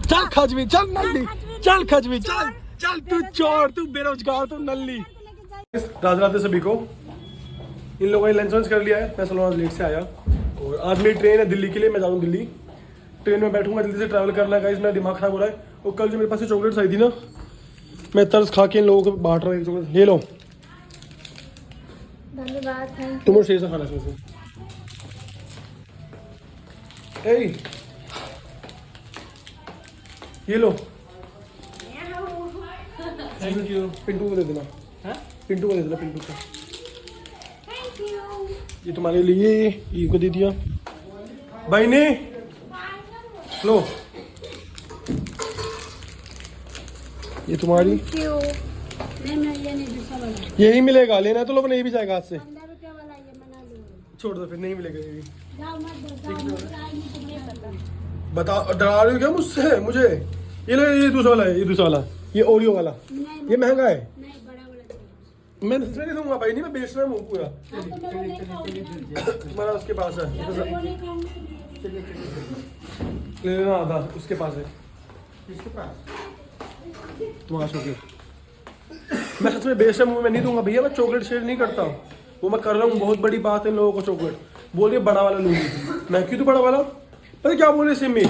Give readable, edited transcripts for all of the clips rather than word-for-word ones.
चल खजवी, चल नल्ली, चल खजवी, चल चल, तू चोर, तू बेरोजगार, तू नल्ली। राधे राधे सभी को। इन लोगों ने लंच वंच कर लिया है। मैं सोलह लेट से आया और आज मेरी ट्रेन है दिल्ली के लिए। मैं जा रहा हूँ दिल्ली, ट्रेन में बैठूंगा, जल्दी से ट्रैवल करना है गाइस। मेरा दिमाग खराब हो रहा है। और कल जो मेरे पास चॉकलेट्स आई थी ना, मैं तरस खा के इन लोगों को बांट रहा हूँ चॉकलेट। ये लो, धन्यवाद। तुम और शेर से खाना इसमें से। ए, ये लो, थैंक यू। पिंटू को दे देना, पिंटू को दे देना, पिंटू को। Thank you. ये तुम्हारे लिए, ये को दे दिया भाई ने। लो, ये तुम्हारी। यही मिलेगा, लेना तो लोग नहीं भी जाएगा हाथ से। 15 रुपया वाला ये मना लो। छोड़ दो, फिर नहीं मिलेगा ये भी। जाओ मत दो, बता, डरा रही हो क्या मुझसे? मुझे ये लो, ये दूसरा वाला है, ये दूसरा वाला, ये ओरियो वाला। ये महंगा है। नहीं, बड़ा वाला चाहिए। मैं नहीं दूंगा भाई, नहीं मैं बेच रहा हूँ पूरा। तुम्हारा उसके पास है, ले लेना आधा, उसके पास है। किसके पास? तुम्हारा चॉकलेट मैं सच में बेच रहा हूँ, मैं नहीं दूंगा भैया। मैं चॉकलेट शेयर नहीं करता, वो मैं कर रहा हूँ। बहुत बड़ी बात है इन लोगों को। चॉकलेट बोल रही बड़ा वाला लूंगी, मैं क्यों? तो बड़ा वाला पता क्या बोल रही सिमी,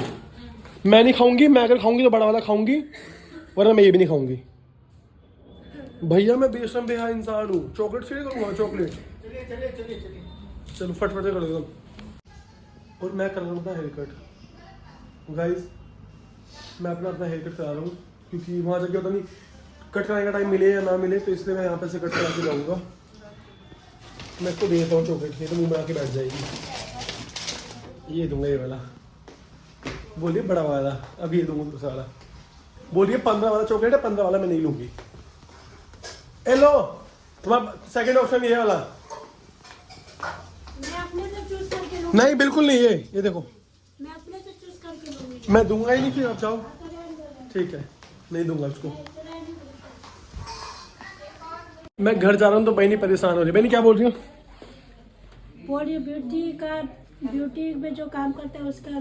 मैं नहीं खाऊंगी। मैं अगर खाऊंगी तो बड़ा वाला खाऊंगी, वरना मैं ये भी नहीं खाऊंगी। भैया मैं बेच रहा हूँ, बेहा इंसान हूँ। चॉकलेट शेयर करूँगा, चॉकलेट। चलो फटफट से कर दो। और मैं कर रहा हूँ अपना हेयर कट गाइस। मैं अपना हेयर कट करा रहा हूँ, क्योंकि वहाँ जाके होता नहीं कट कराने का टाइम मिले या ना मिले, तो इसलिए मैं यहाँ पे से कट करा के जाऊँगा। मैं इसको देता हूँ चॉकलेट, ये तो मुँह में आके बैठ जाएगी। ये दूंगा ये वाला, बोलिए बड़ा वाला। अभी ये दूंगा दूसरा वाला। बोलिए 15 वाला चॉकलेट है, 15 वाला मैं नहीं लूँगी। ए लो, तुम्हारा सेकंड ऑप्शन ये वाला। मैं अपने से चूज करके लूंगी। नहीं बिल्कुल नहीं, ये देखो, मैं अपने से चूज करके लूंगी। मैं दूंगा ही नहीं। फिर आप जाओ, ठीक है, नहीं दूंगा उसको। मैं घर जा रहा हूँ तो बहनी परेशान हो रही है। बहनी क्या बोल रही हो? बोलिए ब्यूटी में जो काम करता है उसका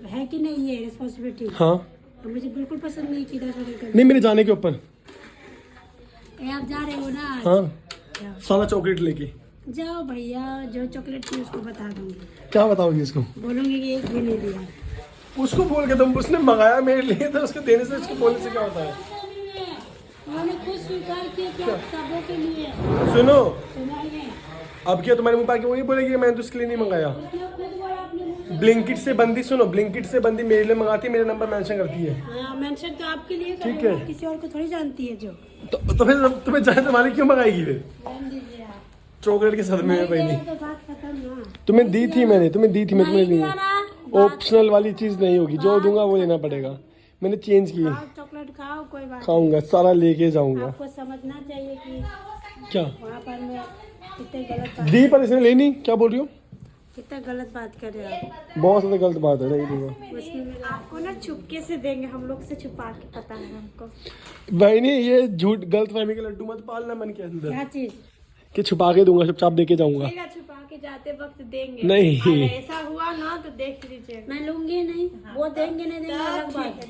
है कि नहीं, ये रिस्पॉन्सिबिलिटी। हाँ, मुझे बिल्कुल पसंद नहीं की 10 रुपये नहीं मेरे जाने के ऊपर। आप जा रहे हो ना? हाँ, सारा चॉकलेट लेके जाओ भैया, जो चॉकलेट थी उसको बता दूंगी। क्या बताओगी इसको? बोलूंगी कि एक भी नहीं दिया। उसको बोल के तुम, उसने मंगाया मेरे लिए, तो उसको देने से, उसको बोलने से क्या होता है? उन्होंने खुद स्वीकार किया कि आप सबों के लिए। सुनो, सुनाइए। अब क्या तुम्हारे मुंह पर आके वही बोलेगी कि मैंने तो उसके लिए नहीं मंगाया? उसने खुद बोला अपने मुंह से। ब्लिंकिट से बंदी, सुनो, ब्लिंकिट से बंदी मेरे लिए मंगाती है, मेरे नंबर मेंशन करती है। हाँ, मेंशन तो आपके लिए ठीक करूंगा, है। किसी और को थोड़ी जानती है जो। तो फिर तुम्हें जाए तुम्हारी क्यों मंगाएगी फिर? ध्यान दीजिए आप। चॉकलेट के सदमे में नहीं बहनी। दिया तो बात खत्म ना। तुम्हें दी थी मैंने, तुम्हें दी थी मैं, तुम्हें नहीं नहीं। दिया ना, ऑप्शनल वाली चीज नहीं होगी, जो दूंगा वो लेना पड़ेगा। मैंने चेंज की। खाओ चॉकलेट खाओ, कोई बात खाऊंगा, सारा लेके जाऊंगा। नहीं। आपको समझना चाहिए कि क्या वहाँ पर मैं कितने गलत बात, दी पर इसने लेनी? क्या बोल रही हो? कितना गलत बात कर रहे हैं आप। बहुत ज्यादा गलत बात है, नहीं दूंगा। उसमें आपको ना चुपके से देंगे, हम लोग से छुपा के, पता है हमको। बहनी ये झूठ गलत फहमी के लड्डू मत पालना मन के अंदर क्या चीज? कि छुपा के दूंगा, चुपचाप देके जाऊंगा। देगा, छुपा के जाते वक्त देंगे। नहीं। अगर ऐसा हुआ ना तो देख लीजिए। मैं लूंगी नहीं, वो देंगे नहीं देंगे अलग बात है।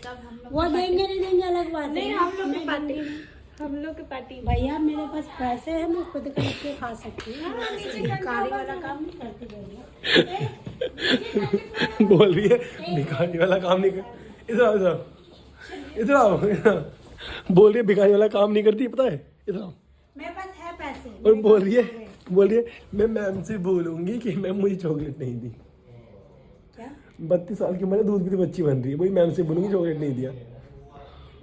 वो देंगे नहीं देंगे अलग बात है। नहीं, हम लोग की पार्टी, हम लोग की पार्टी। भैया मेरे पास पैसे हैं, मैं खुद खरीद के खा सकती हूँ। भिखारी वाला काम नहीं करती भैया। बोल रही है भिखारी वाला काम नहीं कर। इधर आओ, इधर आओ, इधर आओ, इधर आओ। बोल रही है भिखारी वाला काम नहीं करती, पता है? इधर आओ। मेरे पास है पैसे। और बोल रही है मैं मैम से बोलूंगी कि मैम मुझे चॉकलेट नहीं दी। क्या? 32 साल की उम्र है, दूध की तो बच्ची बन रही है। वही मैम से बोलूंगी चॉकलेट नहीं दिया।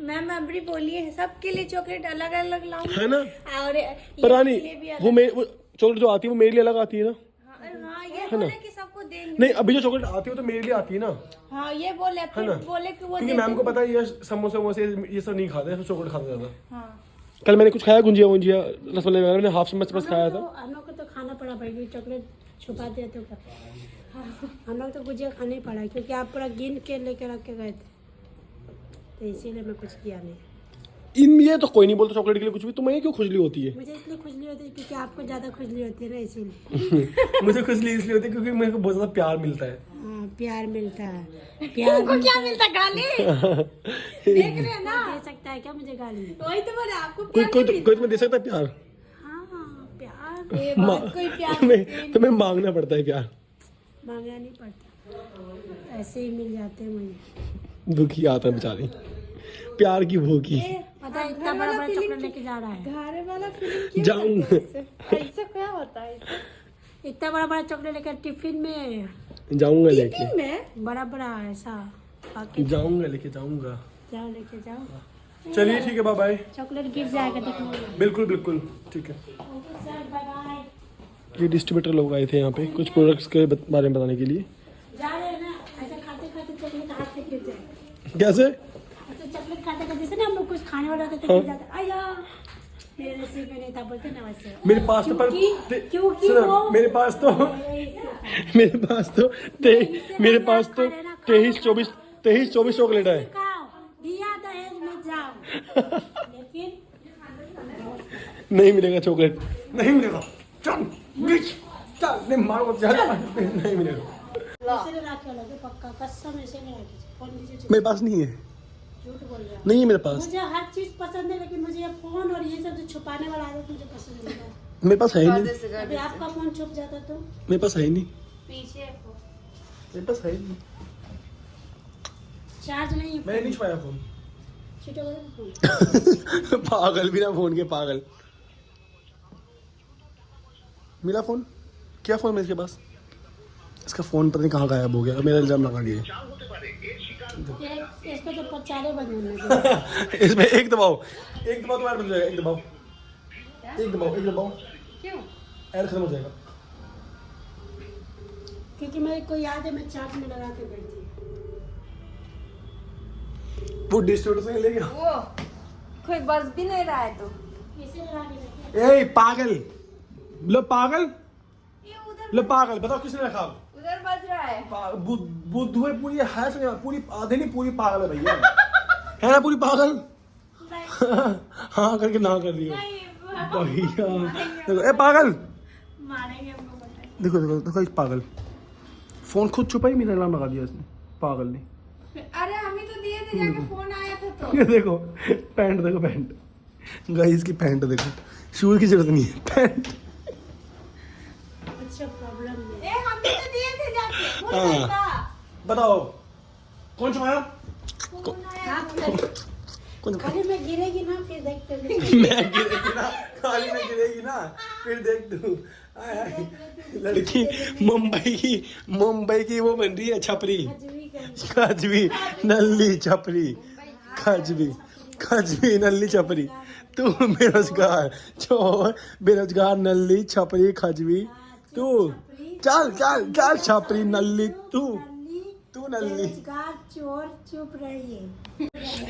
मैम अबरी बोलिए, सबके लिए चॉकलेट अलग अलग लाऊंगी, है ना? और परानी इसके लिए भी अलग। वो चॉकलेट जो आती है वो मेरे लिए अलग आती है ना? हाँ, ये है ना? बोले कि सबको देंगे। नहीं, अभी जो चॉकलेट आती है वो तो मेरे लिए आती है ना? हाँ, ये बोले, है फिर ना? बोले कि वो क्योंकि मैम को पता है ये समोसे वमोसे ये सब नहीं खाते, सब चॉकलेट खाते ज्यादा। हाँ। कल मैंने कुछ खाया, गुंजिया रसमलाई वगैरह, मैंने हाफ चम्मच बस खाया था। हम लोग को तो खाना पड़ा भाई, चॉकलेट छुपा दिया तो क्या? हम लोग तो गुजिया खाना ही पड़ा, क्योंकि आप पूरा गिन के लेके रख के गए थे, तो इसीलिए मैं कुछ किया नहीं। इन ये तो कोई नहीं बोलता चॉकलेट के लिए कुछ भी, तुम्हें क्यों खुजली होती है? मुझे इसलिए खुजली होती है क्योंकि आपको ज्यादा खुजली होती है ना, इसीलिए। मुझे खुजली इसलिए होती है क्योंकि मेरे को बहुत ज्यादा प्यार मिलता है। हाँ, प्यार मिलता है। प्यार को क्या मिलता है? गाली देख रहे हैं ना, दे सकता है क्या मुझे गाली? वही तो बोले आपको कोई तुम्हें दे सकता है प्यार? हाँ, प्यार कोई प्यार तुम्हें मांगना पड़ता है प्यार, मांगना नहीं पड़ता, ऐसे ही मिल जाते हैं मुझे। दुखी आता है बेचारी प्यार की भूखी। पता है इतना बड़ा बड़ा चॉकलेट लेके जा रहा है। घारे वाला फीलिंग जाऊंगा, ऐसा क्या होता है? इतना बड़ा बड़ा चॉकलेट लेकर टिफिन में जाऊंगा लेके, बड़ा बड़ा ऐसा जाऊंगा लेके जाऊंगा। जाओ लेके जाओ। चलिए ठीक है, बाय बाय। चॉकलेट गिर जाएगा देखो। बिल्कुल बिल्कुल ठीक है। Bye bye. ये डिस्ट्रीब्यूटर लोग आए थे यहाँ पे कुछ प्रोडक्ट्स के बारे में बताने के लिए। जा रहे हैं ना, ऐसा खाते खाते चॉकलेट हाथ से गिर जाए। कैसे? ऐसे चॉकलेट खाते खाते जैसे ना हम लोग कुछ खाने वाला होता है गिर जाता है। आया मेरे नसीब में नहीं था, बोलते ना वैसे। मेरे पास तो क्योंकि सुनो, मेरे पास तो 23-24 चॉकलेट है। दिया दहेज में जाओ, लेकिन नहीं मिलेगा चॉकलेट, नहीं मिलेगा। चल चल नहीं मारो, नहीं मिलेगा। इसे रख लो पक्का, कसम ऐसे नहीं रखी। फोन दीजिए। मेरे पास नहीं है, झूठ बोल रहा नहीं है मेरे पास। मुझे हर चीज पसंद है, लेकिन मुझे ये फोन और ये सब जो छुपाने वाला आदत मुझे पसंद नहीं है। मेरे पास है ही नहीं। अभी आपका फोन छुप जाता तो मेरे पास है ही नहीं, पीछे मेरे पास है ही नहीं। चार्ज नहीं है, मैंने नहीं छुपाया फोन। छुट्टा फोन। पागल भी ना फोन के, पागल। मिला फोन? क्या फोन है इसके पास? इसका फोन पता नहीं कहाँ गायब हो गया, मेरा इल्जाम लगा दिए। इसको तो 50 बजे इसमें एक दबाओ तुम्हारा बन जाएगा। एक दबाओ क्यों? ऐड खत्म हो जाएगा। क्योंकि मेरे को याद है मैं चार्ज में लगा के बैठी। वो डिस्ट्रीब्यूटर से ले गया। वो कोई बस भी नहीं रहा है तो इसे लगा के रखी। ए पागल, लो पागल, लो पागल, बताओ किसने रखा? उधर बज रहा है। बुद्धू है पूरी, है से पूरी, आधे नहीं पूरी पागल है भैया। है ना पूरी पागल? हाँ करके ना कर दियो भैया। देखो ए पागल, मारेंगे हमको, पता है। देखो इस पागल फोन खुद छुपाई, मेरा नाम लगा दिया इसने, पागल ने। अरे हम ही तो दिए थे, जाके फोन आया था तो। ये देखो पैंट, देखो पैंट, गाइस की पैंट देखो, शूज की जरूरत नहीं है, पैंट। अच्छा प्रॉब्लम नहीं। ए हम ही तो दिए थे जाके, भूल हाँ। गई था। बताओ कौन छुपाया? फोन आया। कौन? खाली में गिरेगी ना फिर देखते हैं। मैं गिरेगी ना, खाली में गिरेगी ना फिर देख तू। आय हाय, लड़की मुंबई की वो बन रही है छपरी, खजवी नल्ली छपरी, खजवी नल्ली छपरी। तू बेरोजगार चोर, बेरोजगार नल्ली छपरी खजवी, तू चल चल चल छपरी नल्ली, तू नल्ली। बेरोजगार चोर चुप रहिए।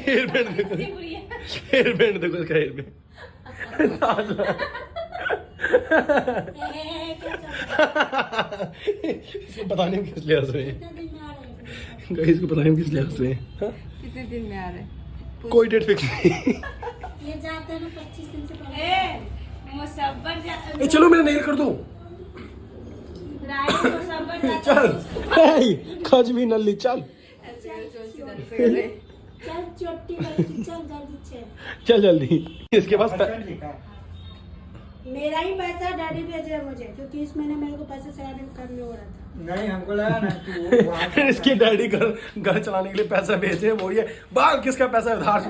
हेयर बैंड देखो, हेयर बैंड देखो इसका, हेयर बैंड इसको पता नहीं किस लिहाज से है, गाइस को पता नहीं किस लिहाज से है। कितने दिन में आ रहे हैं? कोई डेट फिक्स नहीं। ये जाते हैं ना 25 दिन से पहले। मुसब्बर ए चलो मेरा नेल कर दो। चल खजवी नल्ली चल चल चोटी लड़की, चल जल्दी चल। चल जल्दी। इसके पास मेरा ही पैसा डैडी भेजे मुझे, क्योंकि इस महीने मेरे को पैसे सेविंग करने हो रहा था। नहीं हमको लगा ना कि वो इसके डैडी घर चलाने के लिए पैसा भेजे, वो ये बाल किसका पैसा उधार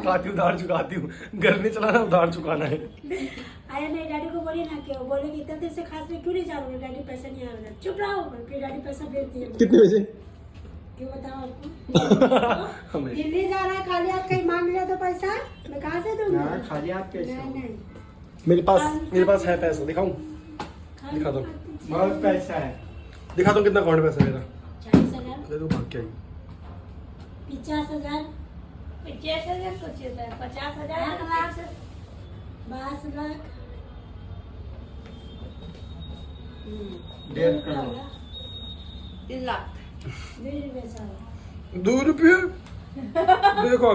चुकाती हूँ, घर नहीं चलाना उधार चुकाना है। अरे नहीं, डैडी को बोलिए ना कि वो बोले कि इतना देर से खास में क्यों नहीं जा रहे, डैडी पैसा नहीं आ रहा। चुप रहो, फिर डैडी पैसा भेज दिए। कितने बजे? क्यों बताओ आपको? दिल्ली जा रहा है, खाली हाथ कहीं मांग लिया तो पैसा मैं कहाँ से दूंगा? ना खाली हाथ कैसे? नहीं मेरे पास है पैसा, दिखाऊं? दिखा दो, बहुत पैसा है। दिखा दो कितना अकाउंट पैसा मेरा। 40,000, अरे तो भाग के आई। 50,000, 50,000 सोचे थे, 50,000 22 लाख, 1.5 करोड़। 3 लाख। 2 रुपये सारा। 2 रुपये देखो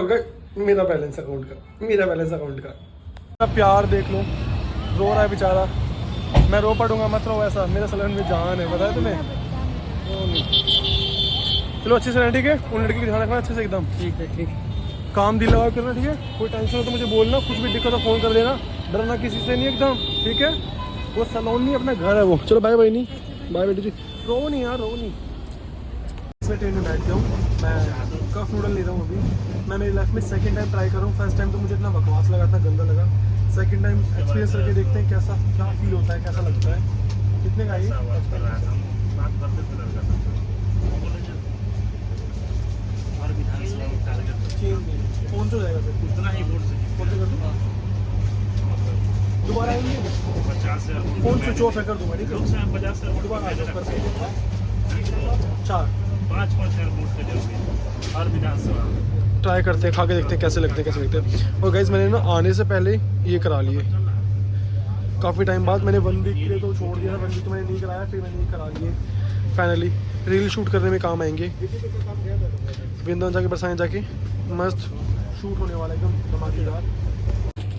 मेरा बैलेंस अकाउंट का प्यार देख लो, रो रहा है बेचारा। मैं रो पड़ूंगा, मत रो ऐसा, मेरा सलन में जान है, पता है तुम्हें। चलो अच्छे से रहना, ठीक है। उन लड़की का ध्यान रखना अच्छे से एकदम। ठीक है, ठीक। काम दिल लगा करना, ठीक है। कोई टेंशन हो तो मुझे बोलना, कुछ भी दिक्कत हो फ़ोन कर देना, डरना किसी से नहीं एकदम, ठीक है। वो सलोन नहीं, अपना घर है वो। चलो बाय बाय। नहीं बाय बेटी जी, रो नहीं यार, रो नहीं। इसमें ट्रेन में बैठ गया हूँ मैं, कफ नूडल ले रहा हूँ अभी। मैं मेरी लाइफ में सेकंड टाइम ट्राई कर रहा हूँ। फर्स्ट टाइम तो मुझे इतना बकवास लगा था, गंदा लगा। सेकंड टाइम एक्सपीरियंस करके देखते हैं कैसा क्या फील होता है, कैसा लगता है। कितने का ये? फोन से हो जाएगा फिर, उतना ही वोट से फोन से कर दूँ, दोबारा आएंगे। 50 से फोन स्विच ऑफ है, कर दूँगा, ठीक है। 50 से दोबारा आ जाओ, कर सकते। 5 हजार वोट से जरूरी हर विधानसभा। ट्राई करते हैं, खा के देखते हैं कैसे लगते हैं, कैसे लगते हैं। और गाइस मैंने ना आने से पहले ये करा लिए, काफ़ी टाइम बाद। मैंने 1 वीक के लिए तो छोड़ दिया था, 1 वीक तो मैंने नहीं कराया, फिर मैंने ये करा लिए। फाइनली रील शूट करने में काम आएंगे। वृंदावन जाके बरसाने जाके मस्त शूट होने वाला है, एकदम धमाकेदार।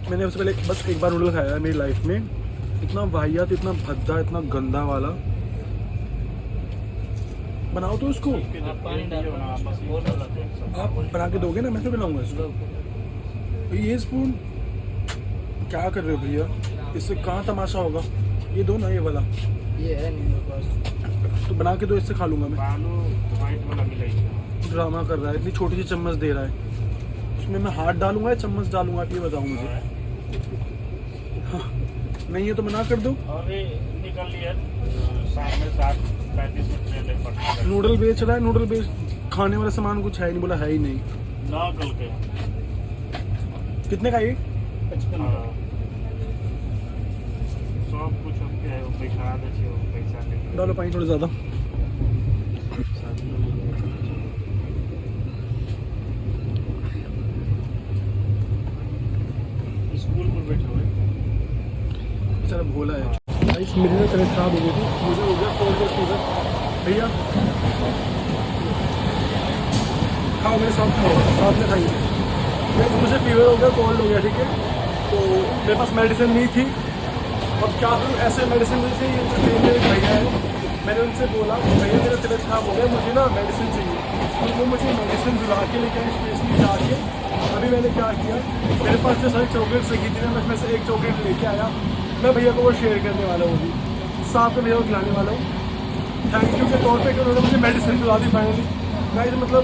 मैंने उससे पहले बस एक बार नूडल खाया है मेरी लाइफ में, इतना वाहियात, इतना भद्दा, इतना गंदा वाला। बनाओ तो उसको, आप बना के दोगे ना, मैं फिर बनाऊंगा इसको। ये स्पून क्या कर रहे हो भैया, इससे कहाँ तमाशा होगा। ये दो ना, ये वाला, ये है नहीं मेरे पास, तो बना के दो, इससे खा लूँगा मैं। व्हाइट वाला मिलेगा। ड्रामा कर रहा है, इतनी छोटी सी चम्मच दे रहा है, उसमें मैं हाथ डालूंगा या चम्मच डालूंगा, आप ये बताओ मुझे। हाँ, नहीं है तो मना कर दो। और ये निकल लिया शाम में 7:35 में ट्रेन है पटना। नूडल बेच रहा है, नूडल बेच, खाने वाला सामान कुछ है ही नहीं, बोला है ही नहीं। 9 कल के कितने का ये? 55। सब कुछ हमके है, वो पैसा दे छे, वो पैसा ले डालो पानी थोड़ा ज़्यादा। स्कूल पर बैठे हुए बेचारा भोला है। गाइस मेरी ना तबीयत खराब हो गई थी, मुझे हो गया कोल्ड फीवर। भैया खाओ मेरे साथ, खाओ साथ में खाइए। मुझे फीवर हो गया, कोल्ड हो गया, ठीक है। तो मेरे पास मेडिसिन नहीं थी, और क्या करूँ, ऐसे मेडिसिन मुझे चाहिए। ये ट्रेन में एक भैया है, मैंने उनसे बोला भैया मेरा तबीयत खराब हो गया, मुझे ना मेडिसिन चाहिए। तो वो मुझे मेडिसिन दिला के लेके आए स्पेशली जाके। अभी मैंने क्या किया, मेरे पास जो सारी चॉकलेट्स लगी थी ना, मैं उसमें से एक चॉकलेट लेके आया। मैं भैया को वो शेयर करने वाला हूँ, भी साथ में भैया को खिलाने वाला हूँ, थैंक यू के तौर पे कि उन्होंने मुझे मेडिसिन दिला दी फाइनली। गाइस मतलब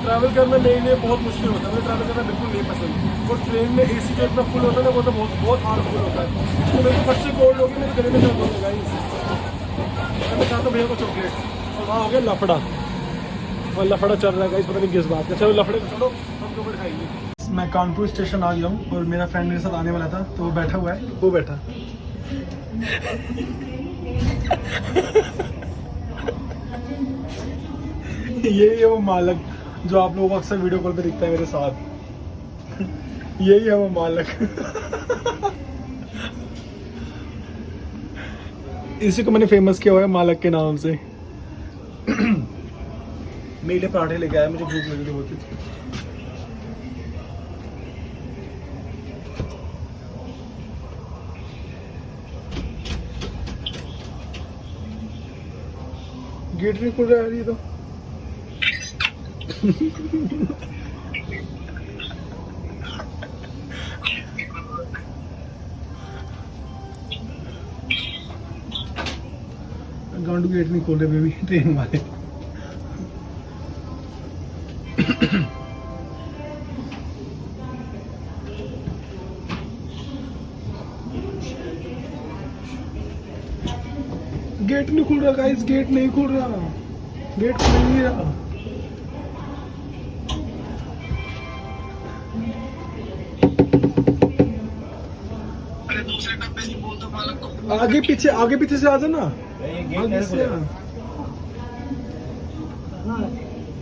ट्रैवल करना मेरे लिए बहुत मुश्किल होता है, मुझे ट्रैवल करना बिल्कुल नहीं पसंद। और ट्रेन में AC जो इतना फुल होता है ना, वो तो बहुत हार्मफुल होता है। तो मेरे को फट से कोल्ड होगी, मेरे गले में दर्द होगा गाइस। मैं चाहता हूँ भैया को चॉकलेट। और वहाँ हो गया लफड़ा, और लफड़ा चल रहा है गाइस, पता नहीं किस बात का। चलो लफड़े को छोड़ो, हम चॉकलेट खाएंगे। मैं कानपुर स्टेशन आ गया हूँ, और मेरा फ्रेंड मेरे साथ आने वाला था, तो वो बैठा हुआ है, वो बैठा यही है वो मालक जो आप लोगों को अक्सर वीडियो कॉल पे दिखता है मेरे साथ। यही है वो मालक। इसी को मैंने फेमस किया हुआ है मालक के नाम से। मेरे लिए पराठे लेके आया, मुझे भूख लगी थी बहुत। गेट नहीं खुल रहा है ये तो। गांडू गेट नहीं खोल रहे बेबी, ट्रेन वाले। गेट नहीं खुल रहा गाइस, गेट नहीं खुल रहा, गेट खुल नहीं रहा। आगे पीछे से आ जाना, आगे से आ।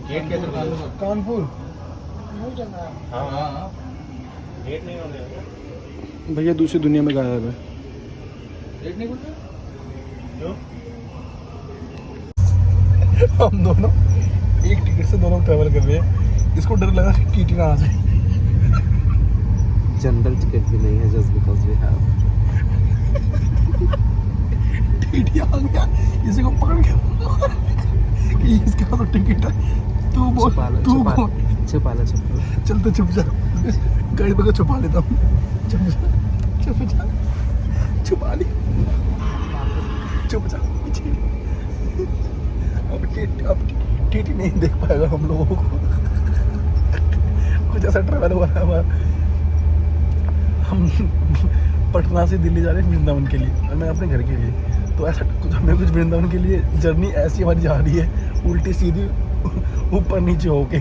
गेट कैसे कानपुर गेट नहीं होने भैया दूसरी दुनिया में गायब है। गेट नहीं खुलता क्यों? हम दोनों एक टिकट से दोनों ट्रैवल कर रहे हैं, इसको डर लगा कि टीटी ना आ जाए। जनरल टिकट भी नहीं है just because we have TT आ गया, इसी को पकड़ के कि इसके पास तो टिकट है। तू बोल, तू कौन? छुपा ला चल तो चुप जा, गाड़ी पकड़ छुपा लेता हूँ। चुप जा, छुपा ली, चुप जा। अब टीटी नहीं देख पाएगा हम लोगों को। कुछ ऐसा ट्रैवल हुआ है हमारा। हम पटना से दिल्ली जा रहे हैं वृंदावन के लिए और मैं अपने घर के लिए। तो ऐसा कुछ हमें कुछ वृंदावन के लिए जर्नी ऐसी हमारी जा रही है, उल्टी सीधी ऊपर नीचे होके।